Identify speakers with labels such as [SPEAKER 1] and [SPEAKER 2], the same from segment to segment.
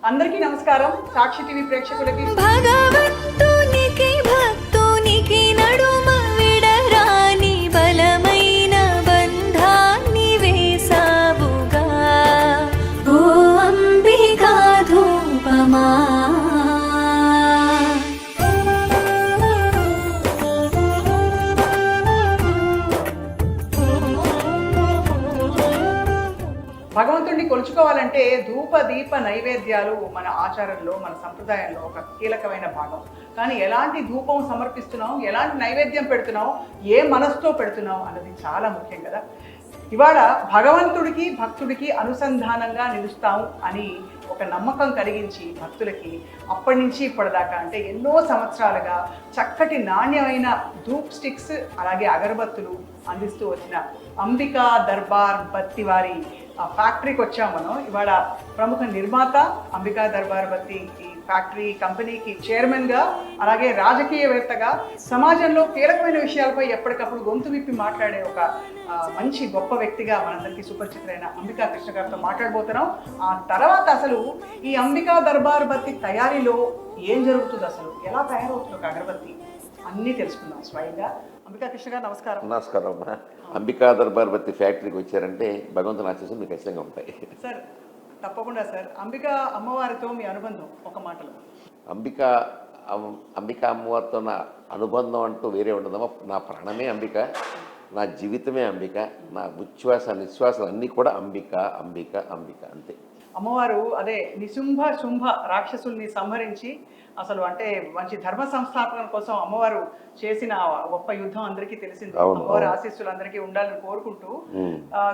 [SPEAKER 1] అందరికీ నమస్కారం. సాక్షి టీవీ ప్రేక్షకులకి
[SPEAKER 2] భగవంతునికి భక్తునికి నడుమ విడరాని బలమైన బంధాన్ని వేసావుగా ఓ అంబికా ధూపమా.
[SPEAKER 1] భగవంతుడిని కొలుచుకోవాలంటే ధూప దీప నైవేద్యాలు మన ఆచారంలో, మన సంప్రదాయంలో ఒక కీలకమైన భాగం. కానీ ఎలాంటి ధూపం సమర్పిస్తున్నాం, ఎలాంటి నైవేద్యం పెడుతున్నాం, ఏ మనసుతో పెడుతున్నాం అన్నది చాలా ముఖ్యం కదా. ఇవాళ భగవంతుడికి భక్తుడికి అనుసంధానంగా నిలుస్తాము అని ఒక నమ్మకం కలిగించి భక్తులకి అప్పటి నుంచి ఇప్పటిదాకా అంటే ఎన్నో సంవత్సరాలుగా చక్కటి నాణ్యమైన ధూప్ స్టిక్స్ అలాగే అగరబత్తులు అందిస్తూ వచ్చిన అంబికా దర్బార్ బత్తి వారి ఫ్యాక్టరీకి వచ్చాం మనం. ఇవాళ ప్రముఖ నిర్మాత, అంబికా దర్బార్ బత్తి ఈ ఫ్యాక్టరీ కంపెనీకి చైర్మన్గా, అలాగే రాజకీయవేత్తగా, సమాజంలో కీలకమైన విషయాలపై ఎప్పటికప్పుడు గొంతు విప్పి మాట్లాడే ఒక మంచి గొప్ప వ్యక్తిగా మనందరికీ సుపరిచితులైన అంబికా కృష్ణ గారితో మాట్లాడబోతున్నాం. ఆ తర్వాత అసలు ఈ అంబికా దర్బార్ బత్తి తయారీలో ఏం జరుగుతుంది, అసలు ఎలా తయారవుతుంది ఒక అగరబత్తి అన్నీ తెలుసుకుందాం స్వయంగా. అంబికా కృష్ణ గారు నమస్కారం.
[SPEAKER 3] నమస్కారం అమ్మా. అంబికా దర్బార్ బత్తి ఫ్యాక్టరీకి వచ్చారంటే భగవంతుని ఆశీస్సులు మీకు ఖచ్చితంగా ఉంటాయి.
[SPEAKER 1] సార్ తప్పకుండా సార్. అంబికా అమ్మవారితో మీ అనుబంధం ఒక మాటలో.
[SPEAKER 3] అంబికా అమ్మవారితో నా అనుబంధం అంటూ వేరే ఉండదమ్మా. నా ప్రాణమే అంబిక, నా జీవితమే అంబిక, నా ఉచ్ఛ్వాస నిశ్వాసాలు అన్నీ కూడా అంబిక అంబిక అంబిక అంతే.
[SPEAKER 1] అమ్మవారు అదే నిశుంభ శుంభ రాక్షసుల్ని సంహరించి అసలు అంటే మంచి ధర్మ సంస్థాపన కోసం అమ్మవారు చేసిన గొప్ప యుద్ధం అందరికీ తెలిసింది. అమ్మవారి ఆశీస్సులు అందరికీ ఉండాలని కోరుకుంటూ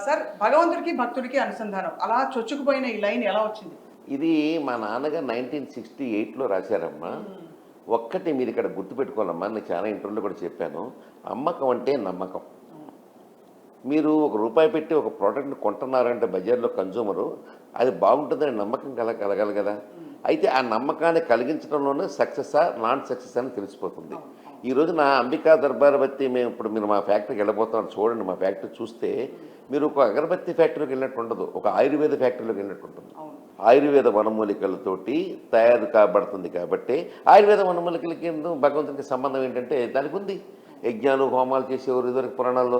[SPEAKER 1] సార్, భగవంతుడికి భక్తుడికి అనుసంధానం అలా చొచ్చుకుపోయిన ఈ లైన్ ఎలా వచ్చింది?
[SPEAKER 3] ఇది మా నాన్నగారు 1968లో రాశారమ్మా. ఒక్కటి మీరు ఇక్కడ గుర్తుపెట్టుకోవాలమ్మా, నేను చాలా ఇంటర్వ్యూలో కూడా చెప్పాను. అమ్మకం అంటే నమ్మకం. మీరు ₹1 పెట్టి ఒక ప్రోడక్ట్ని కొంటున్నారంటే బజార్లో కన్జ్యూమరు, అది బాగుంటుందని నమ్మకం కలగాలి కదా. అయితే ఆ నమ్మకాన్ని కలిగించడంలోనే సక్సెస్సా నాన్ సక్సెస్ అని తెలిసిపోతుంది. ఈరోజు నా అంబికా దర్బార్ బత్తి మేము ఇప్పుడు మీరు మా ఫ్యాక్టరీకి వెళ్ళబోతున్నారు చూడండి. మా ఫ్యాక్టరీ చూస్తే మీరు ఒక అగరబత్తి ఫ్యాక్టరీకి వెళ్ళినట్టు ఉండదు, ఒక ఆయుర్వేద ఫ్యాక్టరీలోకి వెళ్ళినట్టు ఉంటుంది. ఆయుర్వేద వనమూలికలతోటి తయారు కాబడుతుంది కాబట్టి ఆయుర్వేద వనమూలికలకి భగవంతునికి సంబంధం ఏంటంటే దానికి ఉంది. యజ్ఞాలు హోమాలు చేసేవారు ఇదివరకు పురాణాల్లో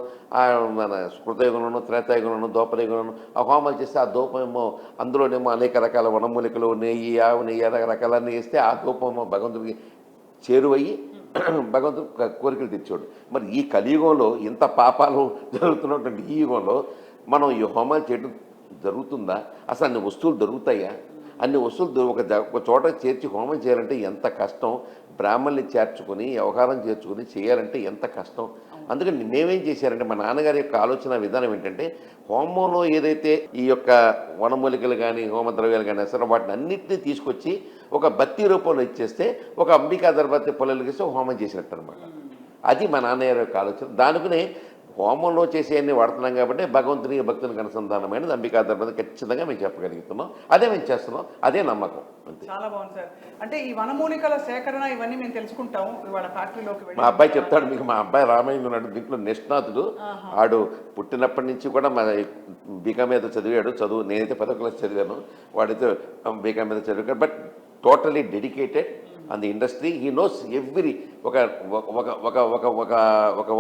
[SPEAKER 3] మన కృతయుగంలోనూ త్రేతాయుగంలోనూ దోపరయుగంలోనూ ఆ హోమాలు చేస్తే ఆ దూపమేమో అందులోనేమో అనేక రకాల వనమూలికలు, నెయ్యి, ఆవు నెయ్యి, రకాలన్నీ వేస్తే ఆ దూపమేమో భగవంతుడికి చేరువయ్యి భగవంతుడు కోరికలు తెచ్చాడు. మరి ఈ కలియుగంలో ఇంత పాపాలు జరుగుతున్నటువంటి ఈ యుగంలో మనం ఈ హోమాలు చేయడం జరుగుతుందా? అసలు అన్ని వస్తువులు దొరుకుతాయా? అన్ని వస్తువులు ఒక చోట చేర్చి హోమం చేయాలంటే ఎంత కష్టం. బ్రాహ్మణ్ని చేర్చుకొని వ్యవహారం చేర్చుకొని చేయాలంటే ఎంత కష్టం. అందుకని మేమేం చేశారంటే మా నాన్నగారి యొక్క ఆలోచన విధానం ఏంటంటే హోమంలో ఏదైతే ఈ యొక్క వనమూలికలు కానీ హోమద్రవ్యాలు కానీ అసలు వాటిని అన్నింటినీ తీసుకొచ్చి ఒక బత్తి రూపంలో ఇచ్చేస్తే ఒక అంబికా దర్బార్ పొలాలకి ఇస్తే హోమం చేసినట్టు అనమాట. అది మా నాన్నగారి యొక్క ఆలోచన. దానికనే హోమంలో చేసేవన్నీ వాడుతున్నాం కాబట్టి భగవంతుని భక్తునికి అనుసంధానమైనది అంబికా దర్బార్ ఖచ్చితంగా మేము చెప్పగలుగుతున్నాం. అదే మేము చేస్తున్నాం, అదే నమ్మకం. అంతే.
[SPEAKER 1] చాలా బాగుంది సార్. అంటే ఈ వనమూలికల సేకరణ ఇవన్నీ మేము తెలుసుకుంటాం ఇవాళ ఫ్యాక్టరీలోకి వెళ్ళి.
[SPEAKER 3] మా అబ్బాయి చెప్తాడు మీకు. మా అబ్బాయి రామయ్య ఉన్నాడు దీంట్లో నిష్ణాతుడు. ఆడు పుట్టినప్పటి నుంచి కూడా మా బీకా మీద చదివాడు. నేనైతే 10వ క్లాస్ చదివాను, వాడైతే బీకా మీద చదివాడు. But totally dedicated on the industry. He knows every ఒక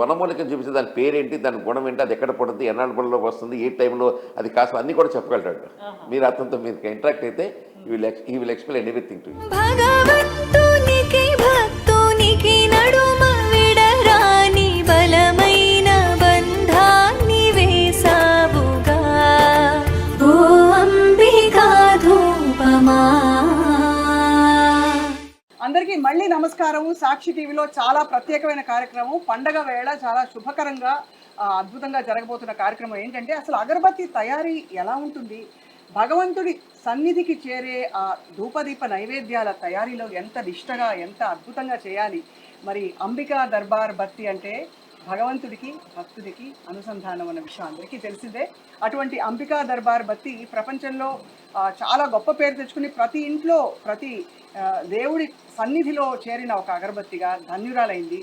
[SPEAKER 3] వనమూలికను చూపిస్తే దాని పేరేంటి, దాని గుణం ఏంటి, అది ఎక్కడ పడుతుంది, ఎన్నాళ్ళ పనుల్లో వస్తుంది, ఏ టైంలో అది కాస్త అన్నీ కూడా చెప్పగలడు. మీరు అతనితో మీరు ఇంటరాక్ట్ అయితే he will explain everything to you.
[SPEAKER 2] భగవంతునికి భక్తునికి నడుమ విడరాని బలమైన బంధాన్ని వేసావుగా ఓ అంబికా ధూపమా.
[SPEAKER 1] అందరికీ మళ్ళీ నమస్కారము. సాక్షి టీవీలో చాలా ప్రత్యేకమైన కార్యక్రమం, పండగ వేళ చాలా శుభకరంగా అద్భుతంగా జరగబోతున్న కార్యక్రమం ఏంటంటే అసలు అగరబత్తి తయారీ ఎలా ఉంటుంది, భగవంతుడి సన్నిధికి చేరే ఆ ధూపదీప నైవేద్యాల తయారీలో ఎంత నిష్టగా ఎంత అద్భుతంగా చేయాలి. మరి అంబికా దర్బార్ బత్తి అంటే భగవంతుడికి భక్తుడికి అనుసంధానం అన్న విషయం అందరికీ తెలిసిందే. అటువంటి అంబికా దర్బార్ బత్తి ప్రపంచంలో చాలా గొప్ప పేరు తెచ్చుకుని ప్రతి ఇంట్లో ప్రతి దేవుడి సన్నిధిలో చేరిన ఒక అగరబత్తిగా ధన్యురాలైంది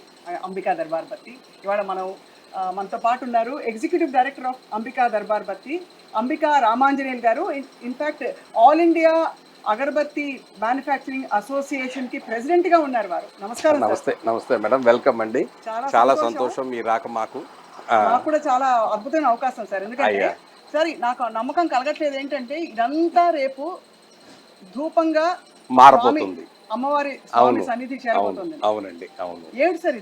[SPEAKER 1] అంబికా దర్బార్ బత్తి. ఇవాళ మనతో పాటు ఉన్నారు executive director of Ambika Darbar Bathi Ambika Ramanjaneyulu గారు. In fact all India agarbatti manufacturing association కి ప్రెసిడెంట్ గా ఉన్నారు వారు. నమస్కారం సార్.
[SPEAKER 4] నమస్తే నమస్తే మేడం, వెల్కమ్ అండి. చాలా సంతోషం మీ రాక మాకు.
[SPEAKER 1] నాకు కూడా చాలా అద్భుతమైన అవకాశం సార్. ఎందుకంటే సార్ నాకు నమ్మకం కలగట్లేదు ఏంటంటే ఇదంతా రేపు ధూపంగా
[SPEAKER 4] మారబోతుంది,
[SPEAKER 1] అమ్మవారి స్వామి సన్నిధి చేరబోతుంది.
[SPEAKER 4] అవునండి, అవును.
[SPEAKER 1] ఏంటి సార్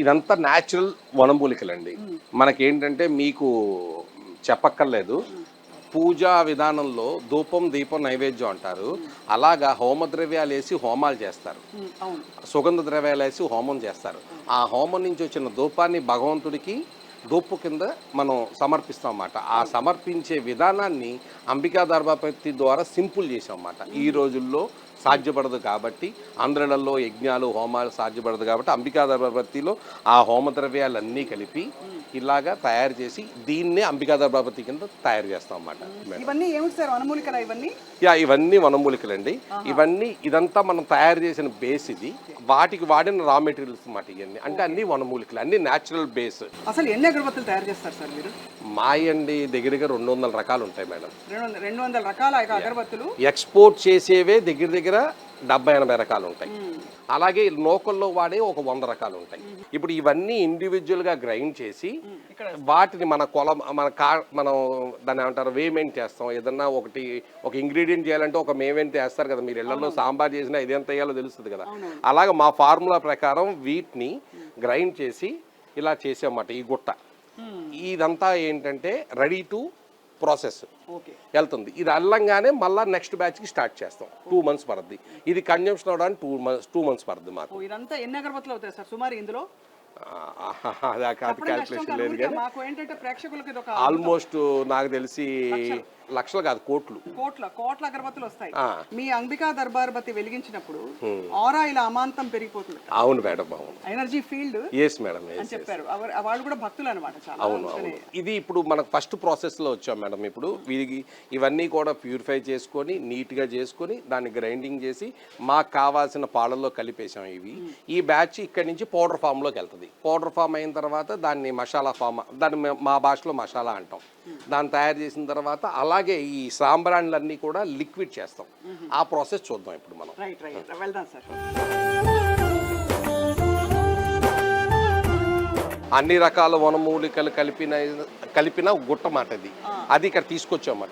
[SPEAKER 4] ఇదంతా న్యాచురల్ వనమూలికలండి. మనకేంటంటే మీకు చెప్పక్కర్లేదు, పూజా విధానంలో ధూపం దీపం నైవేద్యం అంటారు. అలాగా హోమద్రవ్యాలు వేసి హోమాలు చేస్తారు, సుగంధ ద్రవ్యాలు వేసి హోమం చేస్తారు. ఆ హోమం నుంచి వచ్చిన ధూపాన్ని భగవంతుడికి ధూపు కింద మనం సమర్పిస్తాం అన్నమాట. ఆ సమర్పించే విధానాన్ని అంబికా దర్బాపతి ద్వారా సింపుల్ చేసాం అన్నమాట. ఈ రోజుల్లో సాధ్యపడదు కాబట్టి, ఆంధ్రలలో యజ్ఞాలు హోమాలు సాధ్యపడదు కాబట్టి అంబికా దర్బాపతిలో ఆ హోమద్రవ్యాలన్నీ కలిపి ఇలాగా తయారు చేసి దీన్నే అంబికా దర్బాపతి కింద తయారు చేస్తాం అన్నమాట.
[SPEAKER 1] ఇవన్నీ ఏమిటి సార్, వనమూలికలు ఇవన్నీ?
[SPEAKER 4] ఇవన్నీ వనమూలికలండి. ఇదంతా మనం తయారు చేసిన బేస్ ఇది. వాటికి వాడిన రా మెటీరియల్స్ అన్నమాట ఇవన్నీ. అంటే అన్ని వనమూలికలు, అన్ని న్యాచురల్ బేస్.
[SPEAKER 1] అసలు ఎన్ని అగరబత్తులు తయారు చేస్తారు సార్ మీరు?
[SPEAKER 4] మాయండి దగ్గరగా 200 రకాలు ఉంటాయి మేడం.
[SPEAKER 1] 200 రకాల అగరబత్తులు.
[SPEAKER 4] ఎక్స్పోర్ట్ చేసేవే దగ్గర 70-80 రకాలు ఉంటాయి. అలాగే లోకల్లో వాడే ఒక 100 రకాలు ఉంటాయి. ఇప్పుడు ఇవన్నీ ఇండివిజువల్ గా గ్రైండ్ చేసి వాటిని మనం దాన్ని ఏమంటారు, వేమెంట్ చేస్తాం. ఏదన్నా ఒక ఇంగ్రీడియంట్ చేయాలంటే ఒక మేమెంట్ చేస్తారు కదా, మీరు ఇళ్లలో సాంబార్ చేసినా ఇదెంత వేయాలో తెలుస్తుంది కదా. అలాగే మా ఫార్ములా ప్రకారం వీటిని గ్రైండ్ చేసి ఇలా చేసామన్నమాట. ఈ గుట్ట ఇదంతా ఏంటంటే రెడీ టు ప్రాసెస్ వెళ్తుంది. ఇది అల్లంగానే మళ్ళీ నెక్స్ట్ బ్యాచ్కి స్టార్ట్ చేస్తాం. 2 months పడుద్ది. ఇది కన్జంప్షన్ అవడానికి 2 months పడుద్ది మాకు.
[SPEAKER 1] ఇదంతా ఎన్ని అగరబత్తులు అవుతాయి సార్ సుమారు ఇందులో?
[SPEAKER 4] క్యాల్కులేషన్ లేదు కానీ ఆల్మోస్ట్ నాకు తెలిసి లక్షలు కాదు, కోట్ల
[SPEAKER 1] అగరబత్తులు వస్తాయి. మీ అంబికా దర్బార్బతి వెలిగించినప్పుడు ఆరా ఇలా అమాంతం పెరిగిపోతుంది.
[SPEAKER 4] అవును మేడం, అవును.
[SPEAKER 1] Energy field.
[SPEAKER 4] ఎస్ మేడం అని
[SPEAKER 1] చెప్పారు. వాళ్ళు కూడా భక్తులు అన్నమాట.
[SPEAKER 4] అవును, అవును. ఇది ఇప్పుడు మనకు ఫస్ట్ ప్రాసెస్ లో వచ్చాం మేడం. ఇప్పుడు ఇవన్నీ కూడా ప్యూరిఫై చేసుకొని నీట్ గా చేసుకొని దాన్ని గ్రైండింగ్ చేసి మాకు కావాల్సిన పాలల్లో కలిపేసాం. ఈ బ్యాచ్ ఇక్కడి నుంచి పౌడర్ ఫామ్ లోకి వెళ్తుంది. పౌడర్ ఫామ్ అయిన తర్వాత దాన్ని మసాలా ఫామ్, దాన్ని మా భాషలో మసాలా అంటాం. దాన్ని తయారు చేసిన తర్వాత అలాగే ఈ సాంబ్రాన్లన్నీ కూడా లిక్విడ్ చేస్తాం. ఆ ప్రాసెస్ చూద్దాం ఇప్పుడు మనం.
[SPEAKER 1] వెళ్దాం సార్.
[SPEAKER 4] అన్ని రకాల వనమూలికలు కలిపిన గుట్ట మాట అది ఇక్కడ తీసుకొచ్చామాట.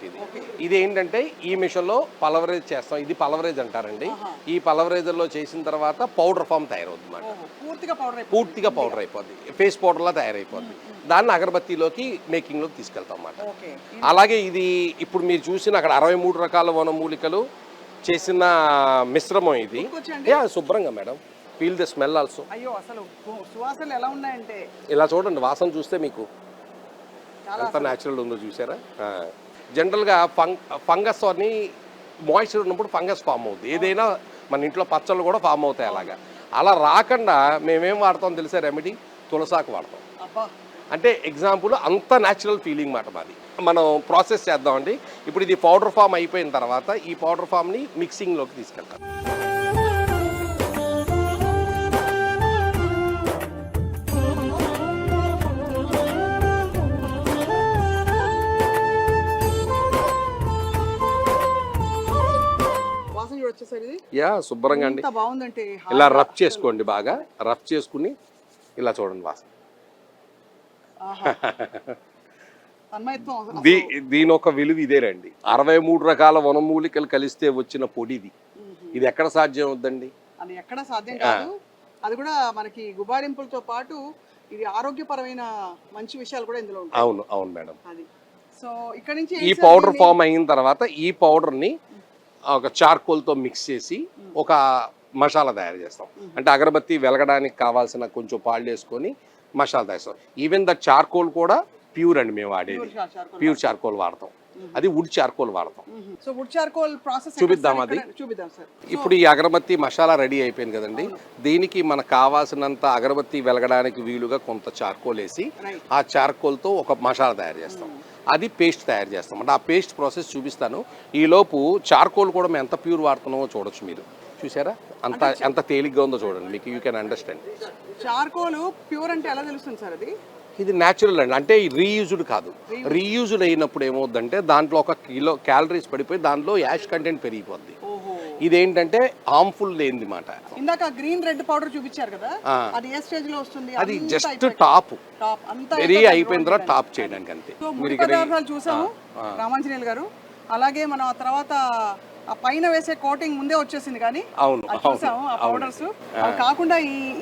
[SPEAKER 4] ఇది ఏంటంటే ఈ మిషన్లో పలవరేజ్ చేస్తాం. ఇది పలవరేజ్ అంటారండి. ఈ పలవరేజ్లో చేసిన తర్వాత పౌడర్ ఫామ్ తయారవుతుంది అన్నమాట. పూర్తిగా పౌడర్ అయిపోద్ది, ఫేస్ పౌడర్లా తయారైపోద్ది. దాన్ని అగరబత్తిలోకి మేకింగ్లోకి తీసుకెళ్తాం అన్నమాట. అలాగే ఇది ఇప్పుడు మీరు చూసిన అక్కడ 63 రకాల వనమూలికలు చేసిన మిశ్రమం ఇది. శుభ్రంగా madam, feel the smell also.
[SPEAKER 1] అయ్యో, అసలు సువాసనలు ఎలా ఉన్నాయంటే
[SPEAKER 4] ఇలా చూడండి, వాసన చూస్తే మీకు ఎంత న్యాచురల్ ఉందో చూసారా. జనరల్గా ఫంగస్ అని మాయిశ్చర్ ఉన్నప్పుడు ఫంగస్ ఫామ్ అవుతుంది. ఏదైనా మన ఇంట్లో పచ్చళ్ళు కూడా ఫామ్ అవుతాయి. అలా రాకుండా మేమేం వాడతాం తెలుసా రెమెడీ? తులసాకు వాడతాం. అంటే ఎగ్జాంపుల్ అంత న్యాచురల్ ఫీలింగ్ మాట మాది. మనం ప్రాసెస్ చేద్దామండి. ఇప్పుడు ఇది పౌడర్ ఫామ్ అయిపోయిన తర్వాత ఈ పౌడర్ ఫామ్ని మిక్సింగ్లోకి తీసుకెళ్తాం. శుభ్రంగా అండి ఇలా రఫ్ చేసుకోండి. బాగా రఫ్ చేసుకుని ఇలా చూడండి వాసన. దీని ఒక విలువ ఇదేనండి. 63 రకాల వనమూలికలు కలిస్తే వచ్చిన పొడిది. ఇది ఎక్కడ సాధ్యం అవుద్దండి?
[SPEAKER 1] అది ఎక్కడ సాధ్యం కాదు. అది కూడా మనకి గుబారింపులతో పాటు ఇది ఆరోగ్యపరమైన మంచి విషయాలు కూడా ఇందులో ఉంటాయి.
[SPEAKER 4] అవును, అవును మేడం.
[SPEAKER 1] సో ఇక్కడ నుంచి
[SPEAKER 4] ఈ పౌడర్ ఫామ్ అయిన తర్వాత ఈ పౌడర్ని ఒక చార్కోల్తో మిక్స్ చేసి ఒక మసాలా తయారు చేస్తాం. అంటే అగరబత్తి వెలగడానికి కావాల్సిన కొంచెం పాలు వేసుకొని మసాలా తయారు చేస్తాం. ఈవెన్ ద చార్కోల్ కూడా ప్యూర్ అండి, మేము వాడేది ప్యూర్ చార్కోల్ వాడతాం. అది వుడ్ చార్కోల్ వాడతాం.
[SPEAKER 1] సో వుడ్ చార్కోల్ ప్రాసెస్
[SPEAKER 4] చూపిద్దాం. చూపిద్దాం సార్. ఇప్పుడు ఈ అగరబత్తి మసాలా రెడీ అయిపోయింది కదండి. దీనికి మనకు కావాల్సినంత అగరబత్తి వెలగడానికి వీలుగా కొంత చార్కోల్ వేసి ఆ చార్కోల్తో ఒక మసాలా తయారు చేస్తాం. అది పేస్ట్ తయారు చేస్తాం. అంటే ఆ పేస్ట్ ప్రాసెస్ చూపిస్తాను. ఈలోపు చార్కోల్ కూడా మేము ఎంత ప్యూర్ వాడుతున్నామో చూడొచ్చు. మీరు చూసారా ఎంత తేలిగ్గా ఉందో చూడండి, మీకు you can understand.
[SPEAKER 1] Charcoal pure అంటే ఎలా తెలుస్తుంది సార్?
[SPEAKER 4] ఇది న్యాచురల్ అండి. అంటే రీయూజ్డ్ కాదు. రీయూజ్డ్ అయినప్పుడు ఏమవుద్దంటే దాంట్లో 1 కిలో క్యాలరీస్ పడిపోయి దాంట్లో యాష్ కంటెంట్ పెరిగిపోద్ది. ఇదేంటంటే హార్మ్ఫుల్ లేనిది మాట.
[SPEAKER 1] ఇందాక గ్రీన్ రెడ్ పౌడర్ చూపించారు కదా,
[SPEAKER 4] ఆ.
[SPEAKER 1] అది ఏ స్టేజ్ లో వస్తుంది?
[SPEAKER 4] అది
[SPEAKER 1] అంతా
[SPEAKER 4] జస్ట్
[SPEAKER 1] అయిపోయాక.
[SPEAKER 4] టాప్
[SPEAKER 1] టాప్ అంతా
[SPEAKER 4] వెరీ
[SPEAKER 1] అయిపోయాక
[SPEAKER 4] అయిపోయిన తర్వాత
[SPEAKER 1] roll
[SPEAKER 4] టాప్ చేయడానికి అంతే.
[SPEAKER 1] సో
[SPEAKER 4] మీరు
[SPEAKER 1] ముడి
[SPEAKER 4] ఇక్కడ
[SPEAKER 1] పదార్థాలు చూసాము రామాంజనేయులు గారు. అలాగే మనం ఆ తర్వాత ఆ పైన వేసే కోటింగ్ ముందే వచ్చేసింది కానీ
[SPEAKER 4] అవును,
[SPEAKER 1] అది చూసాము ఆ పౌడర్స్. అవి కాకుండా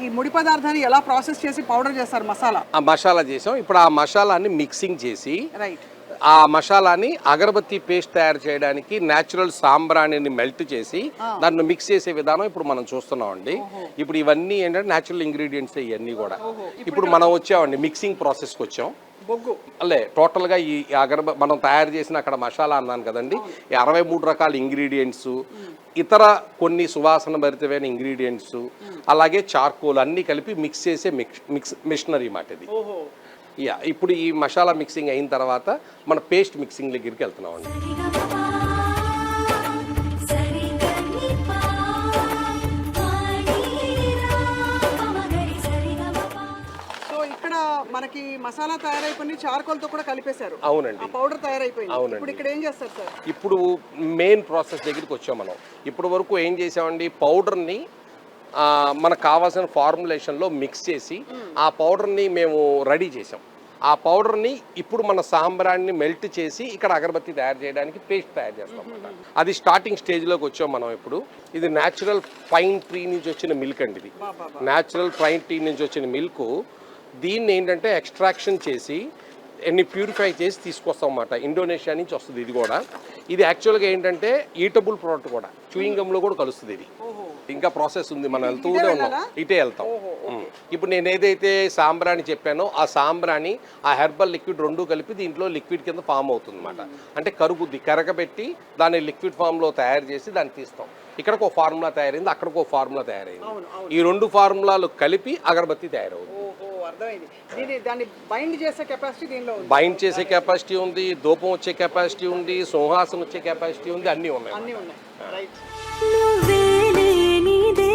[SPEAKER 1] ఈ ముడి పదార్థాన్ని ఎలా ప్రాసెస్ చేసి పౌడర్ చేస్తారు మసాలా?
[SPEAKER 4] ఆ మసాలా చేసాం. ఇప్పుడు ఆ మసాలాని మిక్సింగ్ చేసి
[SPEAKER 1] రైట్.
[SPEAKER 4] ఆ మసాలాని అగరబత్తి పేస్ట్ తయారు చేయడానికి న్యాచురల్ సాంబ్రాణిని మెల్ట్ చేసి దాన్ని మిక్స్ చేసే విధానం ఇప్పుడు మనం చూస్తున్నాం అండి. ఇప్పుడు ఇవన్నీ ఏంటంటే న్యాచురల్ ఇంగ్రీడియంట్స్ ఇవన్నీ కూడా. ఇప్పుడు మనం వచ్చామండి మిక్సింగ్ ప్రాసెస్కి వచ్చాం.
[SPEAKER 1] బొగ్గు
[SPEAKER 4] అల్లే టోటల్గా ఈ మనం తయారు చేసిన అక్కడ మసాలా అన్నాను కదండి, ఈ 63 రకాల ఇంగ్రీడియంట్స్, ఇతర కొన్ని సువాసన భరితమైన ఇంగ్రీడియంట్స్, అలాగే చార్కోల్ అన్నీ కలిపి మిక్స్ చేసే మిషనరీ మాట ఇది. యా, ఇప్పుడు ఈ మసాలా మిక్సింగ్ అయిన తర్వాత మన పేస్ట్ మిక్సింగ్ దగ్గరికి వెళ్తున్నాం అండి.
[SPEAKER 1] సో ఇక్కడ మనకి మసాలా తయారైపోయింది, చార్కోల్ తో కూడా కలిపేశారు.
[SPEAKER 4] అవునండి,
[SPEAKER 1] ఆ పౌడర్ తయారైపోయింది.
[SPEAKER 4] అవునండి.
[SPEAKER 1] ఇప్పుడు ఇక్కడ ఏం చేస్తారు సార్?
[SPEAKER 4] ఇప్పుడు మెయిన్ ప్రాసెస్ దగ్గరికి వచ్చాం మనం. ఇప్పుడు వరకు ఏం చేసామండి, పౌడర్ని మనకు కావాల్సిన ఫార్ములేషన్లో మిక్స్ చేసి ఆ పౌడర్ని మేము రెడీ చేసాం. ఆ పౌడర్ని ఇప్పుడు మన సాంబ్రాన్ని మెల్ట్ చేసి ఇక్కడ అగరబత్తి తయారు చేయడానికి పేస్ట్ తయారు చేస్తాం అన్నమాట. అది స్టార్టింగ్ స్టేజ్లోకి వచ్చాం మనం ఇప్పుడు. ఇది న్యాచురల్ పైన్ ట్రీ నుంచి వచ్చిన మిల్క్ అండి. ఇది న్యాచురల్ పైన్ ట్రీ నుంచి వచ్చిన మిల్క్. దీన్ని ఏంటంటే ఎక్స్ట్రాక్షన్ చేసి ఎన్ని ప్యూరిఫై చేసి తీసుకొస్తాం అన్నమాట. ఇండోనేషియా నుంచి వస్తుంది ఇది కూడా. ఇది యాక్చువల్గా ఏంటంటే ఈటబుల్ ప్రోడక్ట్ కూడా, చూయింగ్ గమ్లో కూడా కలుస్తుంది ఇది. ఇంకా ప్రాసెస్ ఉంది, మనం వెళ్తూనే ఉన్నాం, ఇటే వెళ్తాం. ఇప్పుడు నేను ఏదైతే సాంబ్రాణి చెప్పానో ఆ సాంబ్రాణి ఆ హెర్బల్ లిక్విడ్ రెండు కలిపి దీంట్లో లిక్విడ్ కింద ఫామ్ అవుతుంది అన్నమాట. అంటే కరుగుద్ది, కరగబెట్టి దాన్ని లిక్విడ్ ఫామ్లో తయారు చేసి దాన్ని తీస్తాం. ఇక్కడికి ఒక ఫార్ములా తయారైంది, అక్కడికి ఒక ఫార్ములా తయారైంది. ఈ రెండు ఫార్ములాలు కలిపి అగరబత్తి తయారవుతుంది.
[SPEAKER 1] దాన్ని బైండ్ చేసే కెపాసిటీ దీనిలో ఉంది.
[SPEAKER 4] బైండ్ చేసే కెపాసిటీ ఉంది, ధూపం వచ్చే కెపాసిటీ ఉంది, సువాసన వచ్చే కెపాసిటీ ఉంది, అన్నీ ఉన్నాయి.
[SPEAKER 1] రైట్.
[SPEAKER 2] నువ్వేలేనిదే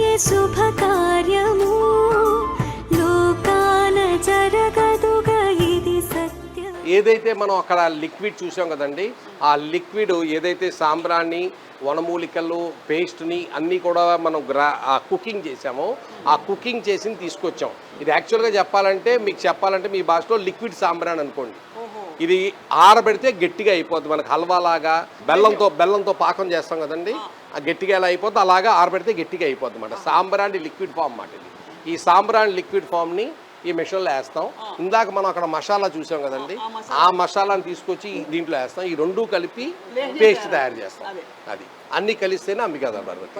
[SPEAKER 2] ఏ శుభకార్యము లోకాన జరగదుగా ఇది సత్యం.
[SPEAKER 4] ఏదైతే మనం అక్కడ లిక్విడ్ చూసాం కదండి, ఆ లిక్విడ్ ఏదైతే సాంబ్రాన్ని, వనమూలికలు, పేస్ట్ని అన్నీ కూడా మనం కుకింగ్ చేసామో ఆ కుకింగ్ చేసి తీసుకొచ్చాం. ఇది యాక్చువల్గా చెప్పాలంటే మీకు చెప్పాలంటే మీ భాషలో లిక్విడ్ సాంబ్రాన్ అనుకోండి. ఇది ఆరబెడితే గట్టిగా అయిపోద్ది. మనకు హల్వాలాగా బెల్లంతో పాకం చేస్తాం కదండి, ఆ గట్టిగా ఎలా అయిపోద్ది అలాగా ఆరబెడితే గట్టిగా అయిపోద్ది అన్నమాట. సాంబ్రాన్ని లిక్విడ్ ఫామ్ అన్నమాట ఇది. ఈ సాంబ్రాన్ని లిక్విడ్ ఫామ్ని ఈ మిషన్లో వేస్తాం. ఇందాక మనం అక్కడ మసాలా చూసాం కదండి, ఆ మసాలాని తీసుకొచ్చి దీంట్లో వేస్తాం. ఈ రెండు కలిపి పేస్ట్ తయారు చేస్తాం. అది అన్ని కలిస్తేనే అంబికా దర్బార్ బత్తి.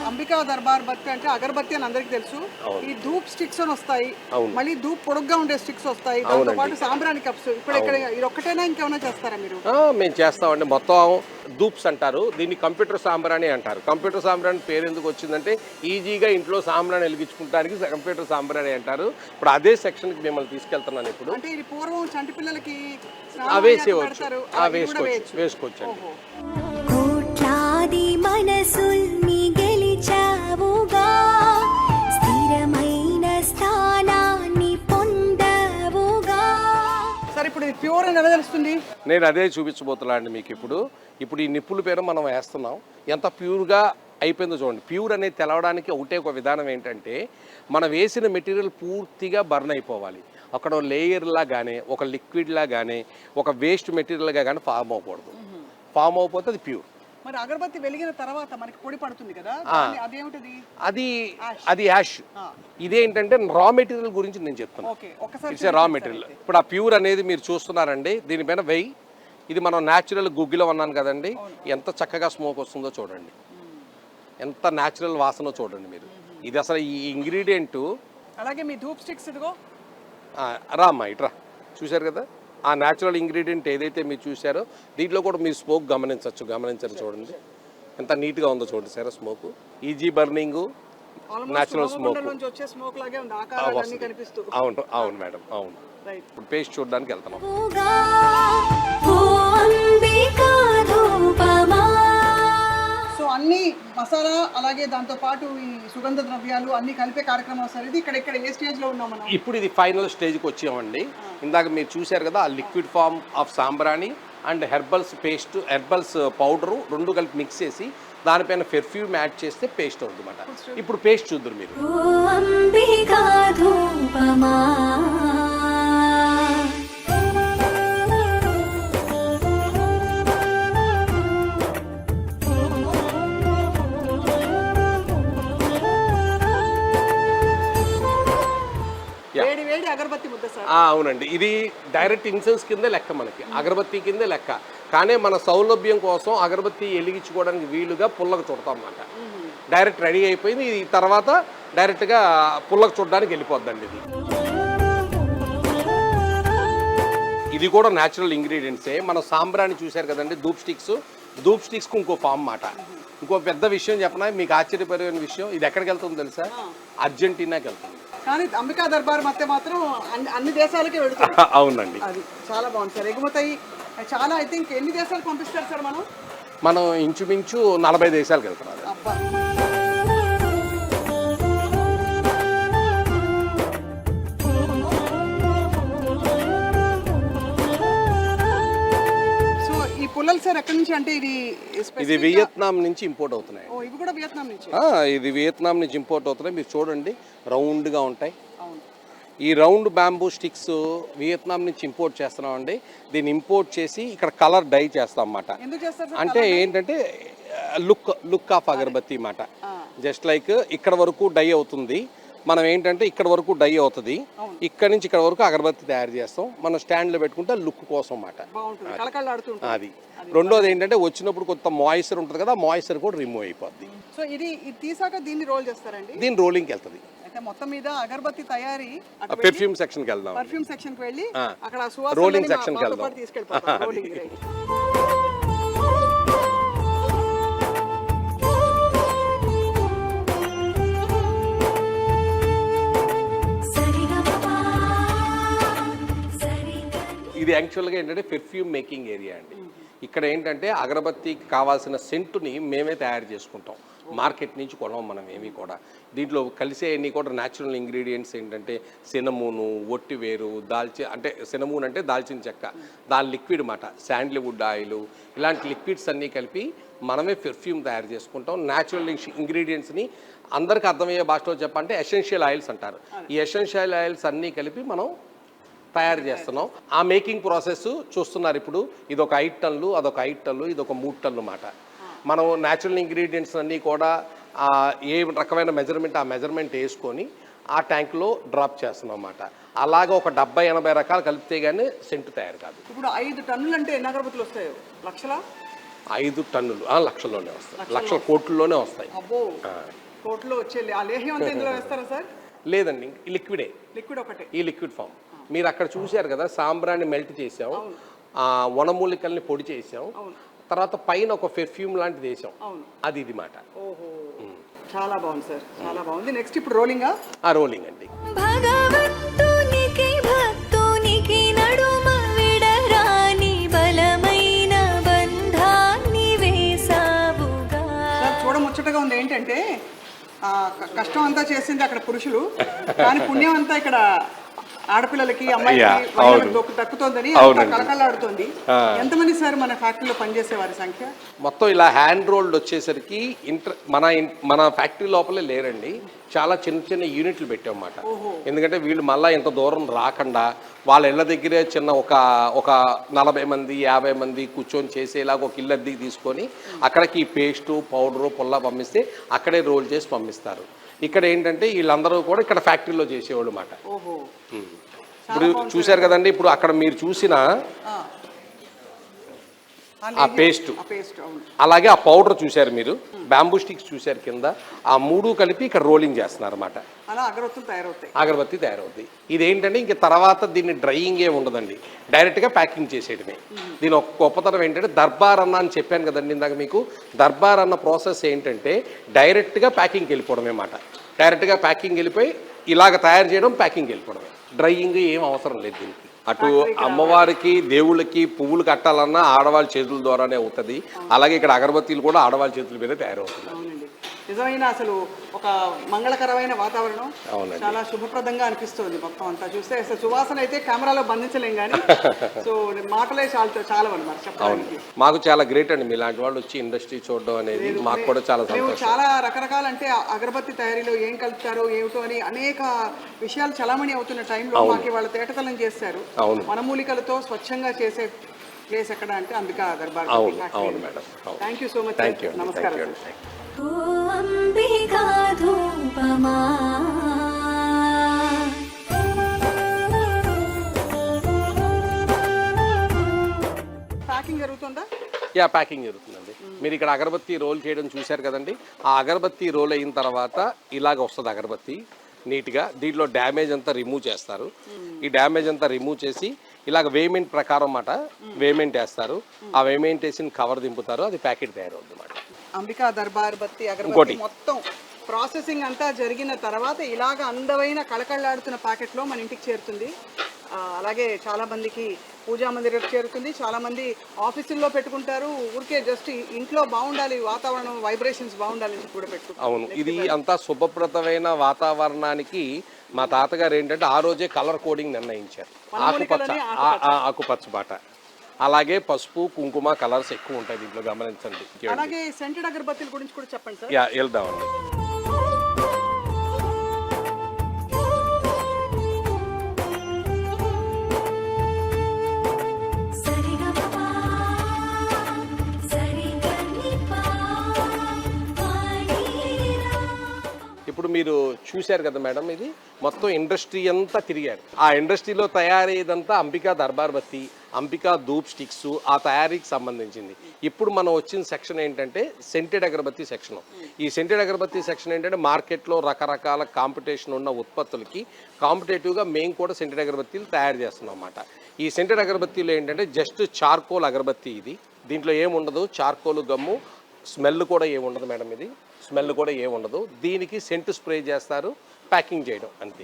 [SPEAKER 1] అంబికా దర్బార్ బత్తి అంటే అగరబత్తి అని అందరికి తెలుసు. ఈ ధూప్ స్టిక్స్ అని వస్తాయి, మళ్ళీ ధూప్ పొడుగ్గా ఉండే స్టిక్స్ వస్తాయి, దాంతో పాటు సాంబ్రాణి కప్స్. ఇప్పుడు ఇక్కడ ఇది ఒక్కటేనా ఇంకేమైనా చేస్తారా మీరు?
[SPEAKER 4] మేము చేస్తామండి. మొత్తం ధూప్స్ అంటారు దీన్ని, కంప్యూటర్ సాంబ్రాణి అంటారు. కంప్యూటర్ సాంబ్రాణి పేరు ఎందుకు వచ్చిందంటే ఈజీగా ఇంట్లో సాంబ్రాణి వెలిగించుకుంటానికి కంప్యూటర్ సాంబ్రాణి అంటారు. ఇప్పుడు అదే సెక్షన్కి మిమ్మల్ని తీసుకెళ్తున్నాను. ఇప్పుడు
[SPEAKER 1] అంటే ఇది పూర్వం చంటి పిల్లలకి
[SPEAKER 4] వేసుకోవచ్చు.
[SPEAKER 2] కోట్లాది మనసుల్ని గెలిచావుగా, స్థిరమైన స్థానాన్ని పొందావుగా.
[SPEAKER 1] సరే, ఇప్పుడు ఇది ప్యూర్ అని ఎలా తెలుస్తుంది?
[SPEAKER 4] నేను అదే చూపించబోతున్నా అండి మీకు. ఇప్పుడు ఈ నిప్పుల పేరు మనం వేస్తున్నాం, ఎంత ప్యూర్గా అయిపోయిందో చూడండి. ప్యూర్ అనేది తెలవడానికి ఒకటే ఒక విధానం ఏంటంటే మనం వేసిన మెటీరియల్ పూర్తిగా బర్న్ అయిపోవాలి. అక్కడ లేయర్లా కానీ ఒక లిక్విడ్లా కానీ ఒక వేస్ట్ మెటీరియల్గా కానీ ఫామ్ అవ్వకూడదు. ఫామ్ అవ్వకపోతే అది ప్యూర్.
[SPEAKER 1] మరి అగరబత్తి వెలిగిన తర్వాత మనకి పొడి పడుతుంది కదా, అదేమిటది?
[SPEAKER 4] అది యాష్. ఇదేంటంటే రా మెటీరియల్ గురించి నేను చెప్తాను. It's raw material. ఇప్పుడు ఆ ప్యూర్ అనేది మీరు చూస్తున్నారండి, దీనిపైన వెయ్యి. ఇది మనం న్యాచురల్ గుగ్గిలో అన్నాను కదండి, ఎంత చక్కగా స్మోక్ వస్తుందో చూడండి, ఎంత న్యాచురల్ వాసన చూడండి మీరు. ఇది అసలు ఈ ఇంగ్రీడియంట్.
[SPEAKER 1] అలాగే మీ ధూప్ స్టిక్స్ ఇదిగో
[SPEAKER 4] రామ్మా ఇట్రా, చూశారు కదా ఆ న్యాచురల్ ఇంగ్రీడియంట్ ఏదైతే మీరు చూసారో దీంట్లో కూడా మీరు స్మోక్ గమనించరు చూడండి ఎంత నీట్గా ఉందో చూడండి sir. Smoke easy burning, natural smoke. అవును మేడం, అవును. ఇప్పుడు పేస్ట్ చూడడానికి వెళ్తున్నాం.
[SPEAKER 1] సో అన్ని మసాలా అలాగే దాంతో పాటు ఈ సుగంధ ద్రవ్యాలు అన్ని కలిపే కార్యక్రమం సార్ ఇది. ఇక్కడ ఏ స్టేజ్ లో ఉన్నాం మనం?
[SPEAKER 4] ఇప్పుడు ఇది ఫైనల్ స్టేజ్కి వచ్చామండి. ఇందాక మీరు చూశారు కదా, ఆ లిక్విడ్ ఫామ్ ఆఫ్ సాంబ్రాణి and herbals paste, herbals powder రెండు కలిపి మిక్స్ చేసి దానిపైన పెర్ఫ్యూమ్ యాడ్ చేస్తే పేస్ట్ అవుతుంది అన్నమాట. ఇప్పుడు పేస్ట్ చూద్దరు మీరు.
[SPEAKER 2] ఓ అంబికా ధూపమా
[SPEAKER 1] వేడి వేడి అగరబత్తి ముద్ద సార్.
[SPEAKER 4] అవునండి, ఇది డైరెక్ట్ ఇన్సెన్స్ కిందే లెక్క, మనకి అగరబత్తి కిందే లెక్క. కానీ మన సౌలభ్యం కోసం అగరబత్తి వెలిగించుకోవడానికి వీలుగా పుల్లకు చుడతాం అన్నమాట. డైరెక్ట్ రెడీ అయిపోయింది. ఈ తర్వాత డైరెక్ట్గా పుల్లకు చూడడానికి వెళ్ళిపోద్దండి. ఇది కూడా న్యాచురల్ ఇంగ్రీడియంట్సే. మన సాంబ్రాన్ని చూశారు కదండి, ధూప్ స్టిక్స్కి ఇంకో ఫామ్ మాట. ఇంకో పెద్ద విషయం చెప్పనా, మీకు ఆశ్చర్యపరిమైన విషయం, ఇది ఎక్కడికి వెళ్తుందో తెలుసా? అర్జెంటీనాకి వెళ్తుంది.
[SPEAKER 1] కానీ అంబికా దర్బార్ మధ్య మాత్రం అన్ని దేశాలకే వెళుతుంది.
[SPEAKER 4] అవునండి,
[SPEAKER 1] అది చాలా బాగుంది సార్. ఎగుమతి చాలా, ఐ థింక్ ఎన్ని దేశాలకు పంపిస్తారు సార్
[SPEAKER 4] మనం ఇంచుమించు 40 దేశాలకు వెళ్తున్నాం.
[SPEAKER 1] అబ్బా. సో ఈ పుల్లలు సార్ ఎక్కడి నుంచి అంటే
[SPEAKER 4] ఇది వియత్నాం నుంచి ఇంపోర్ట్ అవుతున్నాయి.
[SPEAKER 1] ఇవి కూడా వియత్నాం నుంచి?
[SPEAKER 4] ఇది వియత్నాం నుంచి ఇంపోర్ట్ అవుతున్నాయి. మీరు చూడండి, రౌండ్గా ఉంటాయి. ఈ రౌండ్ బ్యాంబూ స్టిక్స్ వియత్నాం నుంచి ఇంపోర్ట్ చేస్తున్నాం అండి. దీన్ని ఇంపోర్ట్ చేసి ఇక్కడ కలర్ డై చేస్తాం అన్నమాట. అంటే ఏంటంటే లుక్ ఆఫ్ అగరబత్తి అన్నమాట. జస్ట్ లైక్ ఇక్కడ వరకు డై అవుతుంది, మనం ఏంటంటే ఇక్కడ వరకు డై అవుతుంది, ఇక్కడ నుంచి ఇక్కడ వరకు అగరబత్తి తయారు చేస్తాం. మనం స్టాండ్లో పెట్టుకుంటే లుక్ కోసం అన్నమాట. అది రెండోది ఏంటంటే వచ్చినప్పుడు కొంత మాయిశ్చర్ ఉంటుంది కదా, మాయిశ్చర్ కూడా రిమూవ్ అయిపోద్ది.
[SPEAKER 1] సో ఇది తీసాక దీన్ని రోల్ చేస్తారండి?
[SPEAKER 4] దీని రోలింగ్కి వెళ్తుంది.
[SPEAKER 1] మొత్తం మీద అగరబత్తి తయారీ
[SPEAKER 4] పెర్ఫ్యూమ్ సెక్షన్ కి వెళ్దాం.
[SPEAKER 1] పెర్ఫ్యూమ్ సెక్షన్ కి వెళ్ళి అక్కడ
[SPEAKER 4] రోలింగ్ సెక్షన్ కి వెళ్దాం.
[SPEAKER 1] తీసుకెళ్ళిపోతాం. Rolling right.
[SPEAKER 4] ఇది యాక్చువల్గా ఏంటంటే పెర్ఫ్యూమ్ మేకింగ్ ఏరియా అండి. ఇక్కడ ఏంటంటే అగరబత్తికి కావాల్సిన సెంటుని మేమే తయారు చేసుకుంటాం, మార్కెట్ నుంచి కొనం మనం ఏమీ కూడా. దీంట్లో కలిసే అన్ని కూడా న్యాచురల్ ఇంగ్రీడియంట్స్ ఏంటంటే సినమూను, ఒట్టివేరు, అంటే సినమూన్ అంటే దాల్చిన చెక్క, దాని లిక్విడ్ అన్నమాట, శాండిల్వుడ్ ఆయిల్, ఇలాంటి లిక్విడ్స్ అన్నీ కలిపి మనమే పెర్ఫ్యూమ్ తయారు చేసుకుంటాం. న్యాచురల్ ఇంగ్రీడియంట్స్ని అందరికీ అర్థమయ్యే భాషలో చెప్పాలంటే ఎసెన్షియల్ ఆయిల్స్ అంటారు. ఈ ఎసెన్షియల్ ఆయిల్స్ అన్నీ కలిపి మనం తయారు చేస్తున్నాం. ఆ మేకింగ్ ప్రాసెస్ చూస్తున్నారు ఇప్పుడు. ఇదొక 5 టన్నులు, అదొక 5 టన్నులు, ఇదొక 3 టన్నులు అన్నమాట. మనం న్యాచురల్ ఇంగ్రీడియంట్స్ అన్నీ కూడా ఏ రకమైన మెజర్మెంట్ ఆ మెజర్మెంట్ వేసుకొని ఆ ట్యాంక్లో డ్రాప్ చేస్తున్నాం అన్నమాట. అలాగే ఒక 70-80 రకాలు కలిపితే కానీ సెంటు తయారు కాదు.
[SPEAKER 1] ఇప్పుడు 5 టన్నులు అంటే ఎన్ని అగరబత్తులు వస్తాయో? లక్షల?
[SPEAKER 4] 5 టన్నులు లక్షల్లోనే వస్తాయి, లక్షల కోట్లలోనే వస్తాయి.
[SPEAKER 1] అబ్బో, కోట్లో వచ్చే ఆ లేహ్యం అంతా ఇందులో వేస్తారా సార్?
[SPEAKER 4] లేదండి, లిక్విడే, లిక్విడ్ ఒకటే, ఈ లిక్విడ్ ఫామ్. మీరు అక్కడ చూశారు కదా, సాంబ్రాన్ని మెల్ట్ చేసాం, వనమూలికల్ని పొడి చేసాం, తర్వాత పైన ఒక పెర్ఫ్యూమ్ లాంటిది వేసాం, అది ఇది మాట.
[SPEAKER 1] ఓహో, చాలా బాగుంది సార్, చాలా బాగుంది. నెక్స్ట్ ఇప్పుడు రోలింగ్.
[SPEAKER 4] రోలింగ్ అండి.
[SPEAKER 2] భగవంతునికి భక్తునికి నడుమ విడరాని బలమైన బంధాన్ని వేసావుగా.
[SPEAKER 1] సార్ చూడముచ్చటగా ఉంది. ఏంటంటే కష్టం అంతా చేసింది అక్కడ పురుషులు, కానీ పుణ్యం అంతా ఇక్కడ ఆడపిల్లలకి, అమ్మాయిలకి దక్కుతోందని కలకలాడుతోంది. ఎంతమంది సార్ మన ఫ్యాక్టరీలో పనిచేసే వారి సంఖ్య?
[SPEAKER 4] మొత్తం ఇలా హ్యాండ్ రోల్డ్ వచ్చేసరికి మన ఫ్యాక్టరీ లోపలే లేరండి, చాలా చిన్న చిన్న యూనిట్లు పెట్టామన్నమాట. ఎందుకంటే వీళ్ళు మళ్ళీ ఇంత దూరం రాకుండా వాళ్ళ ఇళ్ళ దగ్గరే చిన్న ఒక 40 మంది 50 మంది కూర్చొని చేసేలాగా ఒక ఇల్లు అద్దెకి తీసుకొని అక్కడికి ఈ పేస్టు, పౌడరు, పుల్ల పంపిస్తే అక్కడే రోల్ చేసి పంపిస్తారు. ఇక్కడ ఏంటంటే వీళ్ళందరూ కూడా ఇక్కడ ఫ్యాక్టరీలో చేసేవాళ్ళు అన్నమాట. ఇప్పుడు చూశారు కదండి, ఇప్పుడు అక్కడ మీరు చూసిన ఆ పేస్ట్, అలాగే ఆ పౌడర్ చూశారు మీరు, బ్యాంబూ స్టిక్స్ చూశారు కింద, ఆ 3 కలిపి ఇక్కడ రోలింగ్ చేస్తున్నారు అన్నమాట. అగరబత్తి తయారవుతాయి. ఇదేంటంటే ఇంక తర్వాత దీన్ని డ్రైయింగ్ ఏ ఉండదండి, డైరెక్ట్గా ప్యాకింగ్ చేసేయడమే. దీని ఒక గొప్పతనం ఏంటంటే దర్బార్ అన్న అని చెప్పాను కదండి ఇందాక మీకు. దర్బార్ అన్న ప్రాసెస్ ఏంటంటే డైరెక్ట్గా ప్యాకింగ్కి వెళ్ళిపోవడమే అన్నమాట. డైరెక్ట్గా ప్యాకింగ్ వెళ్ళిపోయి ఇలాగ తయారు చేయడం, ప్యాకింగ్ వెళ్ళిపోవడమే, డ్రైయింగ్ ఏం అవసరం లేదు దీనికి. అటు అమ్మవారికి దేవుళ్ళకి పువ్వులు కట్టాలన్నా ఆడవాళ్ళ చేతుల ద్వారానే అవుతుంది. అలాగే ఇక్కడ అగరబత్తీలు కూడా ఆడవాళ్ళ చేతుల మీద తయారవుతుంది.
[SPEAKER 1] అవునండి, నిజమైన అసలు ఒక మంగళకరమైన వాతావరణం, చాలా శుభప్రదంగా అనిపిస్తుంది. మొత్తం అంతా చూస్తే అసలు సువాసన అయితే కెమెరాలో బంధించలేం కానీ సో మాటలే చాలా అనమాట చెప్పడానికి.
[SPEAKER 4] మాకు చాలా గ్రేట్ అండి మీలాంటి వాళ్ళు వచ్చి ఇండస్ట్రీ చూడడం అనేది మాకు కూడా చాలా
[SPEAKER 1] మేము
[SPEAKER 4] సంతోషం.
[SPEAKER 1] చాలా రకరకాల అంటే అగరబత్తి తయారీలో ఏం కలుపుతారో ఏమిటో అని అనేక విషయాలు చలామణి అవుతున్న టైంలో మాకు వాళ్ళ తేటతలం చేస్తారు. వనమూలికలతో స్వచ్ఛంగా చేసే ప్లేస్ ఎక్కడ అంటే అంబికా దర్బార్.
[SPEAKER 4] అవును madam.
[SPEAKER 1] Thank you so much. నమస్కారం.
[SPEAKER 2] ఓ అంబికా ధూపమా
[SPEAKER 1] ప్యాకింగ్ జరుగుతుందా?
[SPEAKER 4] యా, ప్యాకింగ్ జరుగుతుందండి. మీరు ఇక్కడ అగరబత్తి రోల్ చేయడం చూశారు కదండి. ఆ అగరబత్తి రోల్ అయిన తర్వాత ఇలాగ వస్తుంది అగరబత్తి నీట్గా. దీంట్లో డ్యామేజ్ అంతా రిమూవ్ చేస్తారు. ఈ డ్యామేజ్ అంతా రిమూవ్ చేసి ఇలాగ వేమెంట్ ప్రకారం అన్నమాట వేమెంట్ వేస్తారు. ఆ వేమెంట్ వేసిన కవర్ దింపుతారు, అది ప్యాకెట్ తయారవుతుంది అన్నమాట.
[SPEAKER 1] అంబికా దర్బార్ బత్తి అగరబత్తి మొత్తం ప్రాసెసింగ్ అంతా జరిగిన తర్వాత ఇలాగ అందమైన కళకళలాడుతున్న ప్యాకెట్లో మన ఇంటికి చేరుతుంది. అలాగే చాలా మందికి పూజా మందిరం చేరుతుంది. చాలా మంది ఆఫీసుల్లో పెట్టుకుంటారు. ఊరికే జస్ట్ ఇంట్లో బాగుండాలి, వాతావరణం వైబ్రేషన్స్ బాగుండాలి అని కూడా పెట్టుకుంటారు.
[SPEAKER 4] అవును, ఇది అంతా శుభప్రదమైన వాతావరణానికి మా తాతగారు ఏంటంటే ఆ రోజే కలర్ కోడింగ్ నిర్ణయించారు. ఆకుపచ్చ బాట, అలాగే పసుపు కుంకుమ కలర్స్ ఎక్కువ ఉంటాయి దీంట్లో, గమనించండి.
[SPEAKER 1] అలాగే సెంటెడ్ అగరబత్తిల గురించి కూడా చెప్పండి సార్.
[SPEAKER 4] యా, వెళ్దామండి. ఇప్పుడు మీరు చూశారు కదా మేడం, ఇది మొత్తం ఇండస్ట్రీ అంతా తిరిగారు. ఆ ఇండస్ట్రీలో తయారయ్యేదంతా అంబికా దర్బార్ బత్తి, అంబికా ధూప్ స్టిక్స్, ఆ తయారీకి సంబంధించింది. ఇప్పుడు మనం వచ్చిన సెక్షన్ ఏంటంటే సెంటెడ్ అగరబత్తి సెక్షన్. ఈ సెంటెడ్ అగరబత్తి సెక్షన్ ఏంటంటే మార్కెట్లో రకరకాల కాంపిటీషన్ ఉన్న ఉత్పత్తులకి కాంపిటేటివ్గా మేము కూడా సెంటెడ్ అగరబత్తీలు తయారు చేస్తున్నాం అన్నమాట. ఈ సెంటెడ్ అగరబత్తీలు ఏంటంటే జస్ట్ చార్కోల్ అగరబత్తి ఇది. దీంట్లో ఏముండదు, చార్కోల్ గమ్ము, స్మెల్ కూడా ఏముండదు మేడం. ఇది స్మెల్ కూడా ఏముండదు. దీనికి సెంట్ స్ప్రే చేస్తారు, ప్యాకింగ్ చేయడం అంతే.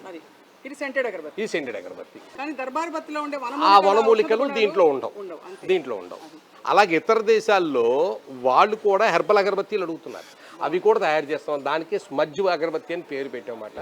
[SPEAKER 1] ఇది సెంటెడ్ అగరబత్తి.
[SPEAKER 4] ఈ సెంటెడ్ అగరబత్తి.
[SPEAKER 1] కానీ దర్బార్ బత్తిలో ఉండే
[SPEAKER 4] ఆ వనమూలికలు దీంట్లో ఉండవు. అలాగే ఇతర దేశాల్లో వాళ్ళు కూడా హెర్బల్ అగరబత్తీలు అడుగుతున్నారు. అవి కూడా తయారు చేస్తాం. దానికి స్మజ్ అగరబత్తి అని పేరు పెట్టామన్నమాట.